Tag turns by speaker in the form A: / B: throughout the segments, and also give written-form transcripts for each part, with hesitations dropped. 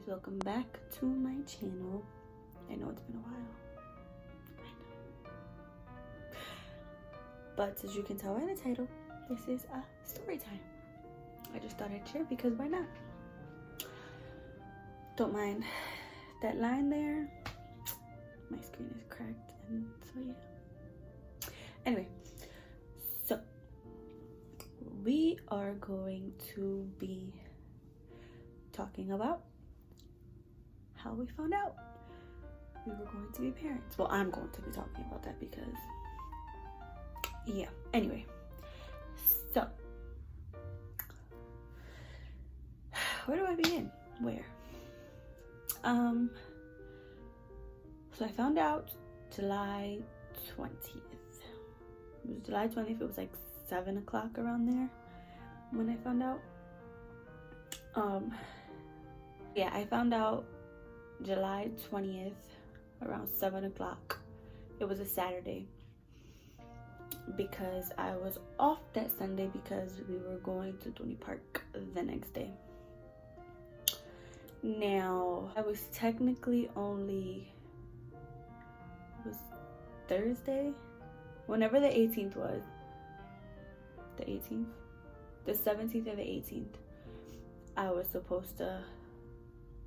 A: guys, welcome back to my channel. I know it's been a while, I know, but as you can tell by the title, this is a story time. I just thought I'd share because why not? Don't mind that line there. My screen is cracked, and so yeah. Anyway, so we are going to be talking about how we found out we were going to be parents. Well, I'm going to be talking about that because, yeah. Anyway, so where do I begin? Where? So I found out July 20th. It was July 20th. It was like 7 o'clock around there when I found out. Yeah, I found out July 20th around 7 o'clock. It was a Saturday because I was off that Sunday because we were going to Tony Park the next day. Now, I was technically only, it was Thursday, whenever the 18th was, the 18th, the 17th or the 18th, I was supposed to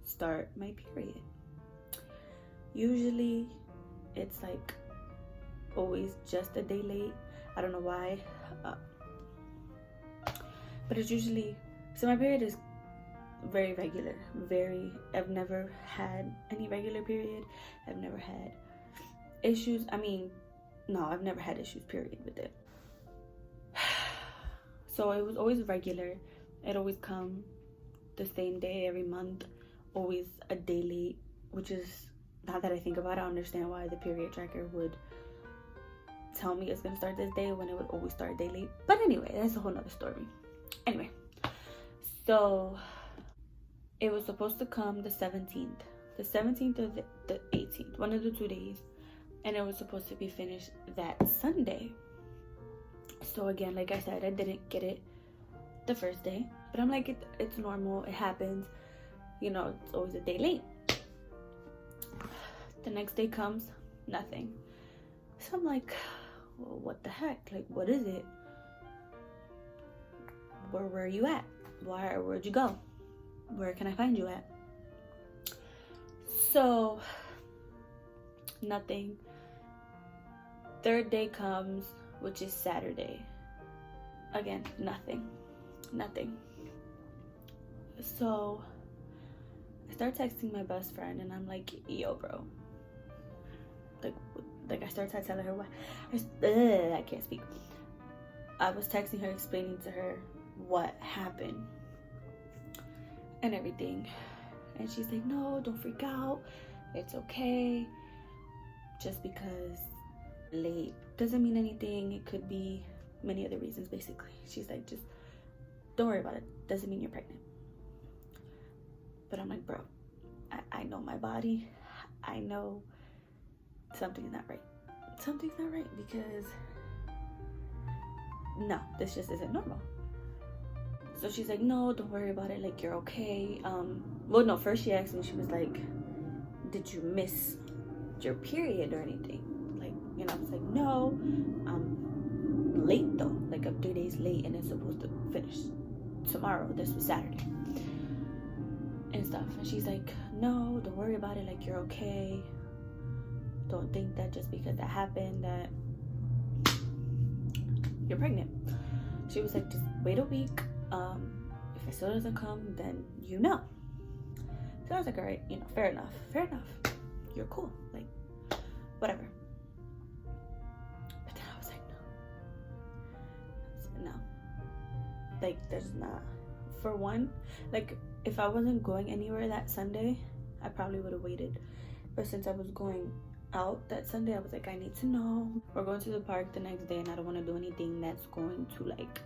A: start my period. Usually it's like always just a day late. I don't know why, but it's usually, so my period is very regular. I've never had any regular period. I've never had issues. I've never had issues, period, with it. So it was always regular. It always come the same day every month, always a day late, which is, now that I think about it, I understand why the period tracker would tell me it's gonna start this day when it would always start a day late. But anyway, that's a whole nother story. Anyway, so it was supposed to come the 17th or the 18th, one of the 2 days, and it was supposed to be finished that Sunday. So again, like I said, I didn't get it the first day, but I'm like, it's normal, it happens, you know, it's always a day late. The next day comes, nothing. So I'm like, well, what the heck? Like, what is it? Where were you at? Where'd you go? Where can I find you at? So, nothing. Third day comes, which is Saturday. Again, nothing. So, I start texting my best friend, and I'm like, yo, bro. Like I started telling her what, I can't speak. I was texting her, explaining to her what happened and everything, and she's like, no, don't freak out, it's okay, just because late doesn't mean anything, it could be many other reasons. Basically, she's like, just don't worry about it, doesn't mean you're pregnant. But I'm like, bro, I know my body, I know something's not right, because no, this just isn't normal. So she's like, no, don't worry about it, like, you're okay. Well, no, first she asked me, she was like, did you miss your period or anything? Like, you know, I was like, no, I'm late though, like I'm 3 days late, and it's supposed to finish tomorrow. This was Saturday and stuff. And she's like, no, don't worry about it, like, you're okay. Don't think that just because that happened that you're pregnant. She was like, just wait a week. If it still doesn't come, then you know. So I was like, all right, you know, fair enough. You're cool, like, whatever. But then I was like, no. Like, there's not. For one, like, if I wasn't going anywhere that Sunday, I probably would have waited. But since I was going out that Sunday, I was like, I need to know. We're going to the park the next day, and I don't want to do anything that's going to, like,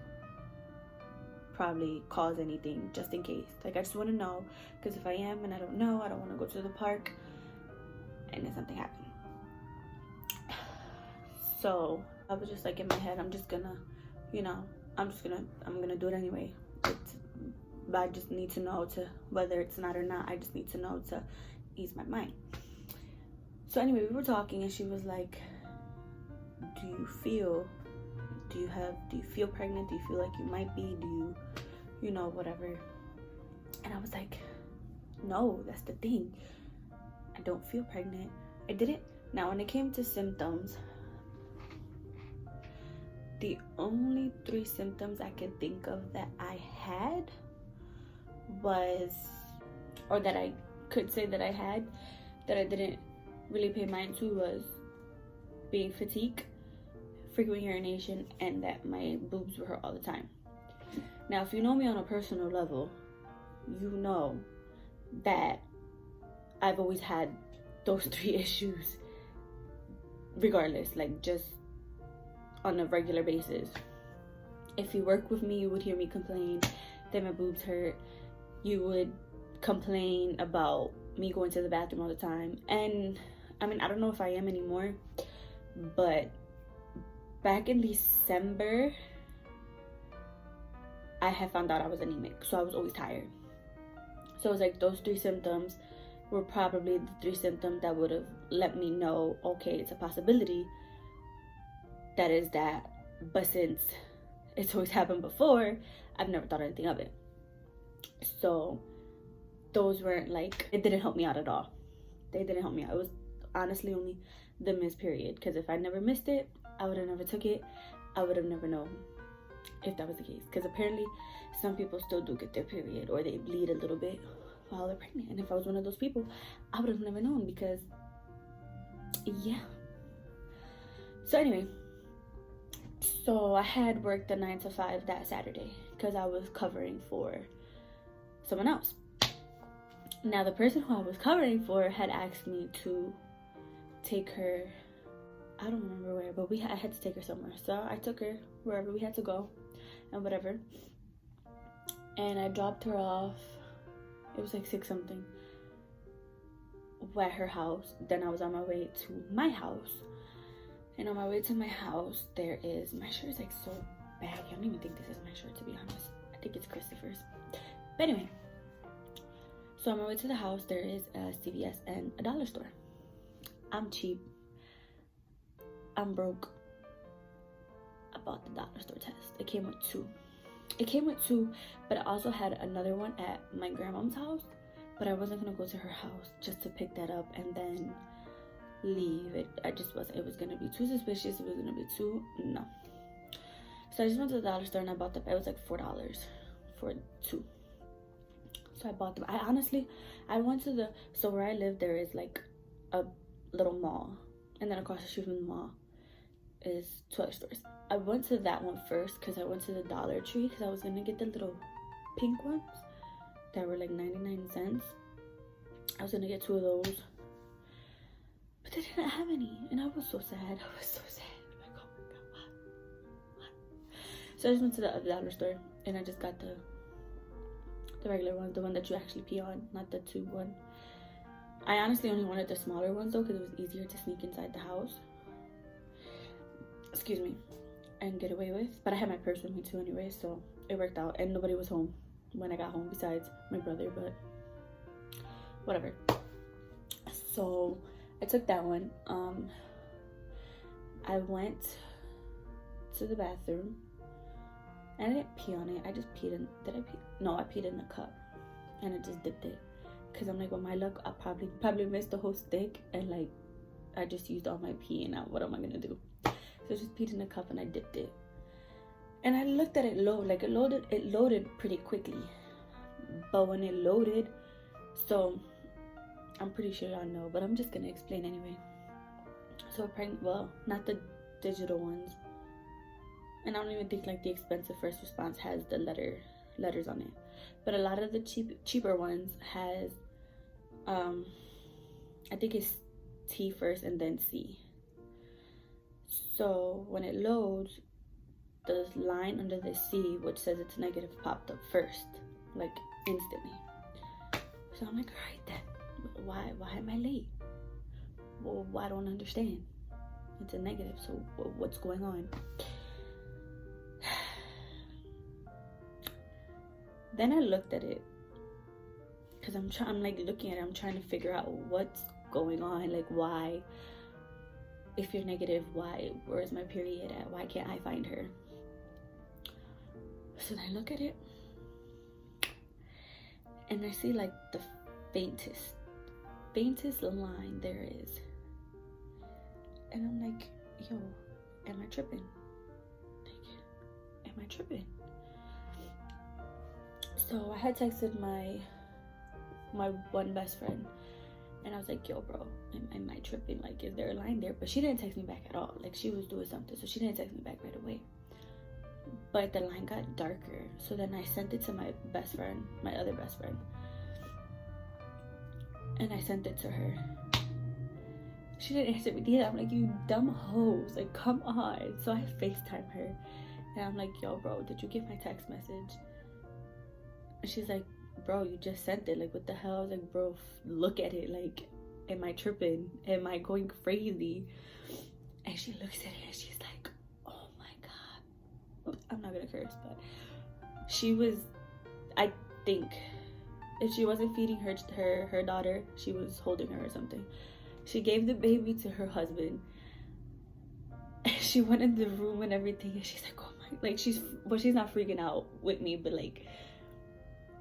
A: probably cause anything, just in case. Like, I just want to know, because if I am and I don't know, I don't want to go to the park and then something happen. So I was just like, in my head, I'm just gonna, you know, I'm gonna do it anyway. It's but I just need to know to, whether it's not or not, I just need to know to ease my mind. So anyway, we were talking and she was like, do you feel pregnant? Do you feel like you might be? Do you know, whatever. And I was like, no, that's the thing. I don't feel pregnant. I didn't. Now, when it came to symptoms, the only 3 symptoms I could think of that I had was, or that I could say that I had, that I didn't really pay mind to, was being fatigued, frequent urination, and that my boobs were hurt all the time. Now, if you know me on a personal level, you know that I've always had those 3 issues regardless, like just on a regular basis. If you work with me, you would hear me complain that my boobs hurt. You would complain about me going to the bathroom all the time. And I mean, I don't know if I am anymore, but back in December, I had found out I was anemic, so I was always tired. So it was like those 3 symptoms were probably the 3 symptoms that would have let me know, okay, it's a possibility that is that. But since it's always happened before, I've never thought anything of it. So those weren't like, it didn't help me out at all. They didn't help me out. It was honestly only the missed period, because if I never missed it, I would have never took it. I would have never known if that was the case, because apparently some people still do get their period, or they bleed a little bit while they're pregnant. And if I was one of those people, I would have never known, because yeah. So anyway, so I had worked the 9 to 5 that Saturday because I was covering for someone else. Now, the person who I was covering for had asked me to take her, I don't remember where, but I had to take her somewhere. So I took her wherever we had to go and whatever. And I dropped her off. It was like 6 something at her house. Then I was on my way to my house. And on my way to my house, there is, my shirt is like so baggy. I don't even think this is my shirt, to be honest. I think it's Christopher's. But anyway, so on my way to the house, there is a CVS and a dollar store. I'm cheap. I'm broke. I bought the dollar store test. It came with 2. But I also had another one at my grandma's house. But I wasn't going to go to her house just to pick that up and then leave. I just wasn't. It was going to be too suspicious. It was going to be too, no. So I just went to the dollar store and I bought them. It was like $4 for 2. So I bought them. I went to the, so where I live, there is like a little mall. And then across the street from the mall is 2 other stores. I went to that one first because I went to the Dollar Tree because I was going to get the little pink ones that were like 99 cents. I was going to get 2 of those. But they didn't have any. And I was so sad. Like, oh my God, what? So I just went to the other dollar store and I just got the regular one, the one that you actually pee on, not the tube one. I honestly only wanted the smaller ones though, because it was easier to sneak inside the house. Excuse me. And get away with. But I had my purse with me too anyway, so it worked out. And nobody was home when I got home besides my brother, but whatever. So I took that one. I went to the bathroom. And I didn't pee on it. I just peed in, did I pee? No, I peed in the cup. And I just dipped it. Because I'm like, with my luck, I probably missed the whole stick. And like, I just used all my pee and now what am I going to do? So I just peed in the cup and I dipped it. And I looked at it load. Like it loaded pretty quickly. But when it loaded, so I'm pretty sure y'all know. But I'm just going to explain anyway. So well, not the digital ones. And I don't even think like the expensive first response has the letters on it. But a lot of the cheaper ones has, I think it's T first and then C. So when it loads, the line under the C, which says it's negative, popped up first, like instantly. So I'm like, all right then, why am I late? Well, I don't understand. It's a negative, so what's going on? Then I looked at it because I'm like looking at it. I'm trying to figure out what's going on. Like, why? If you're negative, why? Where's my period at? Why can't I find her? So then I look at it and I see like the faintest line there is. And I'm like, yo, am I tripping? Like, am I tripping? So I had texted my one best friend, and I was like, yo, bro, am I tripping? Like, is there a line there? But she didn't text me back at all. Like, she was doing something, so she didn't text me back right away. But the line got darker. So then I sent it to my best friend, my other best friend. And I sent it to her. She didn't answer me either. I'm like, you dumb hoes. Like, come on. So I FaceTime her. And I'm like, yo, bro, did you get my text message? And she's like, bro, you just sent it. Like, what the hell? I was like, bro, look at it. Like, am I tripping? Am I going crazy? And she looks at it and she's like, oh my God. I'm not gonna curse, but she was, I think, if she wasn't feeding her daughter, she was holding her or something. She gave the baby to her husband. And she went in the room and everything, and she's like, oh my, like, she's not freaking out with me, but like,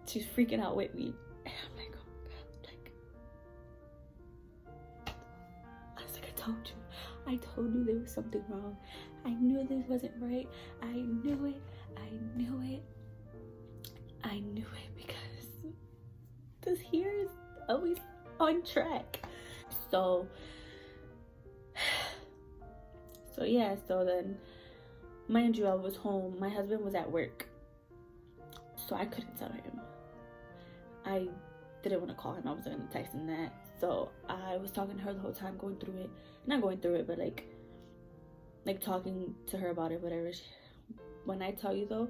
A: she's freaking out with me. And I'm like, oh my God, like, I was like, I told you there was something wrong. I knew this wasn't right. I knew it because this here is always on track. So yeah, so then, mind you, I was home. My husband was at work, so I couldn't tell him. I didn't want to call him. I wasn't going to text him that. So I was talking to her the whole time, going through it. Not going through it, but like talking to her about it, whatever. When I tell you though,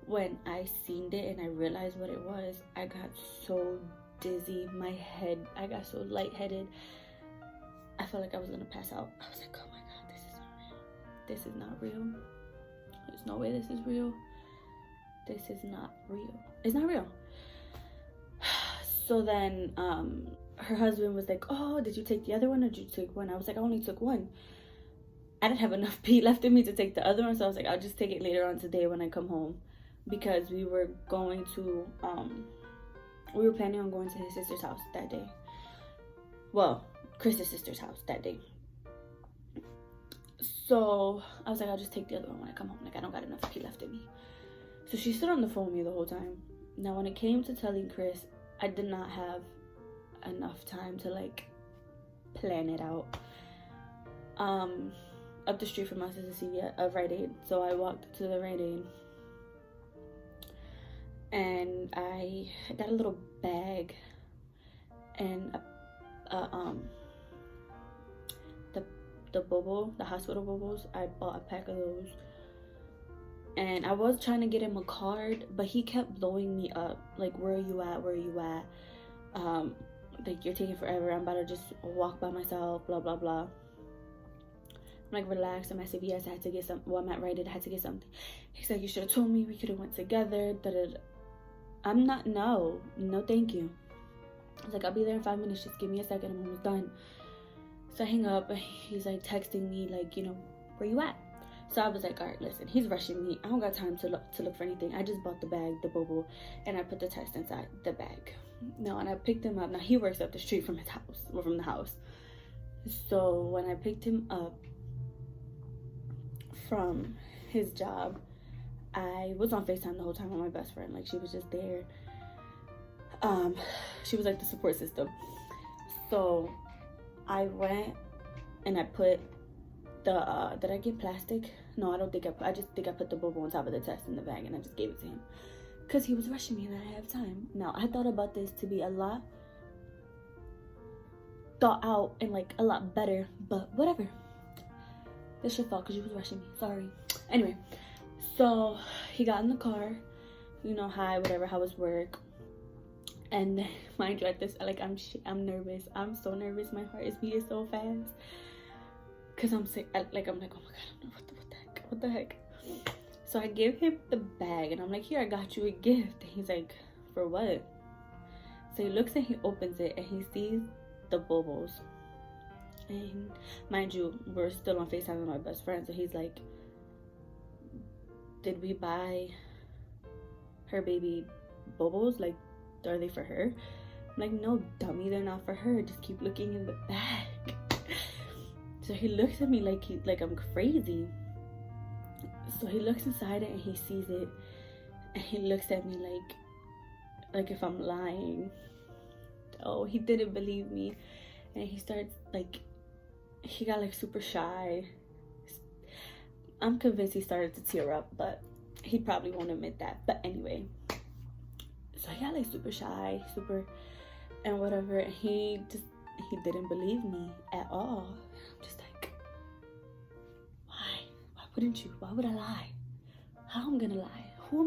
A: when I seen it and I realized what it was, I got so dizzy. I got so lightheaded. I felt like I was going to pass out. I was like, oh my God, this is not real. There's no way this is real. This is not real. It's not real. So then her husband was like, oh, did you take the other one or did you take one? I was like, I only took one. I didn't have enough pee left in me to take the other one, so I was like, I'll just take it later on today when I come home, because we were going to we were planning on going to his sister's house that day. Well, Chris's sister's house that day. So I was like, I'll just take the other one when I come home. Like, I don't got enough pee left in me. So she stood on the phone with me the whole time. Now, when it came to telling Chris, I did not have enough time to like plan it out. Up the street from us is a Rite Aid. So I walked to the Rite Aid. And I got a little bag and the bubble, the hospital bubbles. I bought a pack of those. And I was trying to get him a card, but he kept blowing me up. Like, where are you at? Where are you at? Like, you're taking forever. I'm about to just walk by myself, blah, blah, blah. I'm like, relax. I'm at CVS. I had to get some. Well, I'm at Rite Aid. I had to get something. He's like, you should have told me. We could have went together. Da-da-da. I'm not, no, thank you. I was like, I'll be there in 5 minutes. Just give me a second. I'm almost done. So I hang up. He's like texting me, like, you know, where you at? So I was like, all right, listen, he's rushing me. I don't got time to look for anything. I just bought the bag, the bubble, and I put the test inside the bag. No, and I picked him up. Now, he works up the street from his house, or from the house. So when I picked him up from his job, I was on FaceTime the whole time with my best friend. Like, she was just there. She was like the support system. So I went and I put the, did I get plastic? No, I don't think I just think I put the bubble on top of the test in the bag and I just gave it to him. Because he was rushing me and I didn't have time. Now, I thought about this to be a lot thought out and like a lot better, but whatever. It's your fault because you was rushing me. Sorry. Anyway, so he got in the car, you know, hi, whatever, how was work? And then, mind you, at this, like, I'm nervous. I'm so nervous. My heart is beating so fast. Because I'm sick. I'm like, oh my God, what the heck? So I give him the bag and I'm like, here, I got you a gift. And he's like, for what? So he looks and he opens it and he sees the bubbles. And mind you, we're still on FaceTime with my best friend. So he's like, did we buy her baby bubbles? Like, are they for her? I'm like, no, dummy, they're not for her. Just keep looking in the bag. So he looks at me like I'm crazy. So he looks inside it and he sees it. And he looks at me like if I'm lying. Oh, he didn't believe me. And he starts he got super shy. I'm convinced he started to tear up, but he probably won't admit that. But anyway, so he got super shy, and whatever. And he didn't believe me at all. I'm just like, why wouldn't you? Why would I lie? How am I gonna lie? Who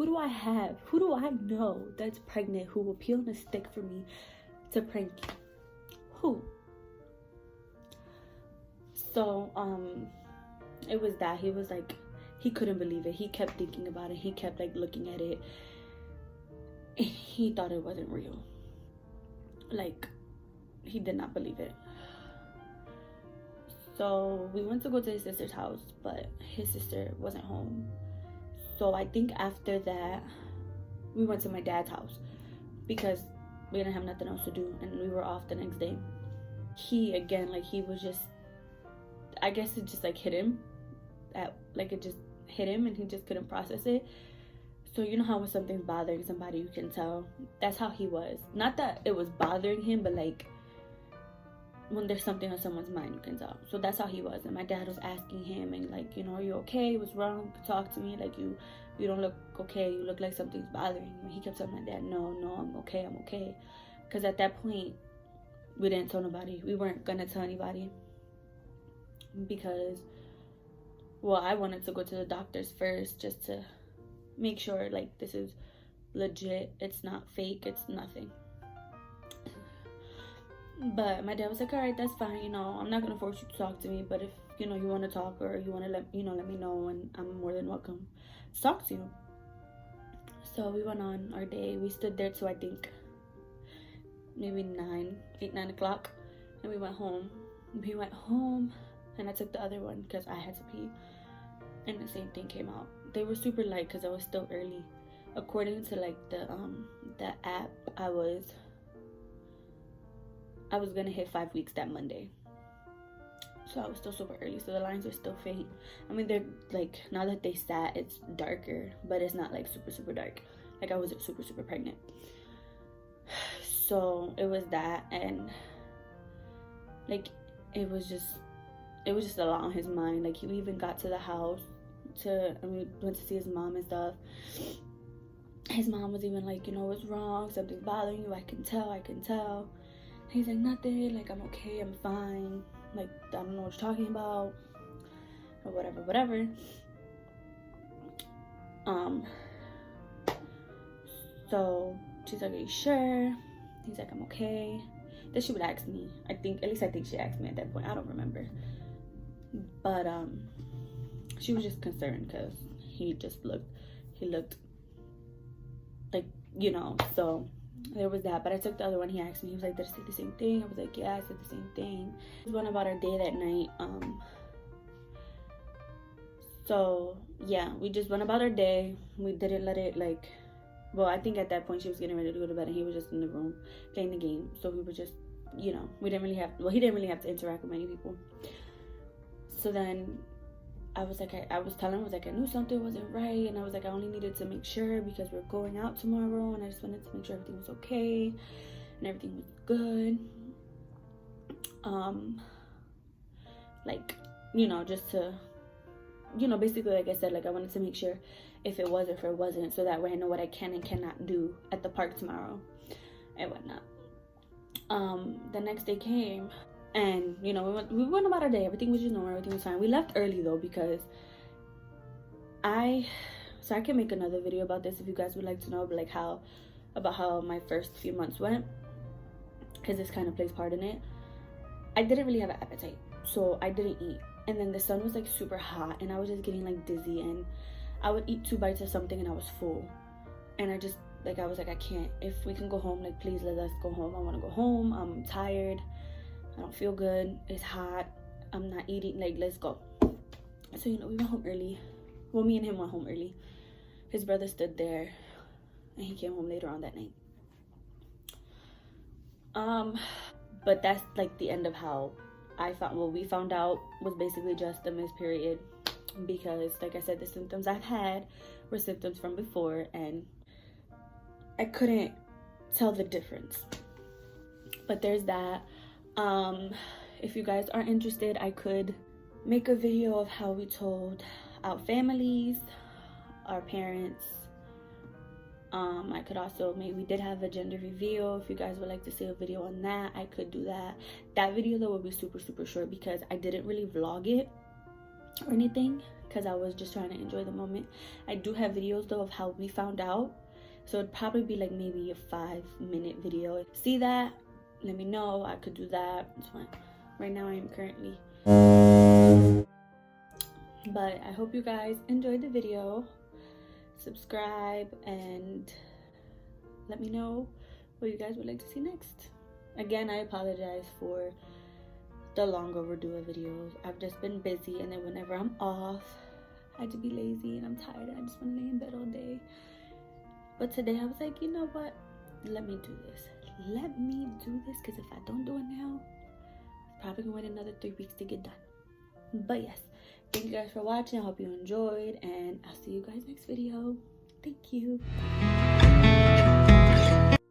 A: do I have? Who do I know that's pregnant who will peel on a stick for me to prank you? Who? So, it was that. He was he couldn't believe it. He kept thinking about it. He kept looking at it. He thought it wasn't real. He did not believe it. So we went to go to his sister's house, but his sister wasn't home. So I think after that, we went to my dad's house because we didn't have nothing else to do and we were off the next day. He, again, he was just, I guess it just hit him. It just hit him and he just couldn't process it. So you know how when something's bothering somebody, you can tell. That's how he was. Not that it was bothering him, but when there's something on someone's mind, you can tell. So that's how he was. And my dad was asking him and are you okay? What's wrong? Talk to me. You don't look okay. You look like something's bothering you. And he kept telling my dad, no, I'm okay. Because at that point, we didn't tell nobody. We weren't gonna tell anybody because, well, I wanted to go to the doctors first just to make sure this is legit. It's not fake. It's nothing. But my dad was like, all right, that's fine. I'm not gonna force you to talk to me, but if you want to talk or you want to let me know, and I'm more than welcome to talk to you. So we went on our day. We stood there till I think maybe 9 o'clock, and we went home. And I took the other one because I had to pee, and the same thing came out. They were super light because I was still early. According to the app, I was gonna hit 5 weeks that Monday, so I was still super early. So the lines are still faint. I mean, they're now that they sat, it's darker, but it's not super dark. I wasn't super pregnant. So it was that, and it was just a lot on his mind. He even got to the house we went to see his mom and stuff. His mom was even what's wrong? Something's bothering you? I can tell. He's like, nothing. I'm okay. I'm fine. I don't know what you're talking about, or whatever. So she's like, are you sure? He's like, I'm okay. Then she would ask me. I think she asked me at that point. I don't remember. But she was just concerned because he looked so there was that. But I took the other one. He asked me, he was like, did I say the same thing? I was like, yeah, I said the same thing. We went about our day that night. So yeah, we just went about our day. We didn't let it well, I think at that point she was getting ready to go to bed and he was just in the room playing the game. So we were just, we didn't really have, he didn't really have to interact with many people. So then I was telling him, I knew something wasn't right, and I was I only needed to make sure because we're going out tomorrow, and I just wanted to make sure everything was okay and everything was good. Just to, basically, like I said, I wanted to make sure if it was or if it wasn't, so that way I know what I can and cannot do at the park tomorrow and whatnot. The next day came. And we went about our day. Everything was just normal. Everything was fine. We left early though because I can make another video about this if you guys would like to know, but how my first few months went, because this kind of plays part in it. I didn't really have an appetite, so I didn't eat. And then the sun was super hot, and I was just getting dizzy, and I would eat 2 bites of something and I was full. And I just, like, I was like, I can't. If we can go home, like, please let us go home. I want to go home. I'm tired. I don't feel good. It's hot. I'm not eating. Like, let's go. So, you know, we went home early. Well, me and him went home early. His brother stood there, and he came home later on that night. But that's, like, the end of how we found out was basically just a missed period. Because, like I said, the symptoms I've had were symptoms from before, and I couldn't tell the difference. But there's that. If you guys are interested, I could make a video of how we told our families, our parents. I could also, maybe we did have a gender reveal. If you guys would like to see a video on that, I could do that. That video though would be super short, because I didn't really vlog it or anything, because I was just trying to enjoy the moment. I do have videos though of how we found out, so it'd probably be like maybe a 5-minute video. See that? Let me know. I could do that. It's fine. Right now I am currently, but I hope you guys enjoyed the video. Subscribe and let me know what you guys would like to see next. Again, I apologize for the long overdue of videos. I've just been busy, and then whenever I'm off, I just be lazy and I'm tired. I just want to lay in bed all day. But today I was like, you know what? Let me do this. Let me do this, because if I don't do it now, it's probably gonna wait another 3 weeks to get done. But yes, thank you guys for watching. I hope you enjoyed, and I'll see you guys next video. Thank you.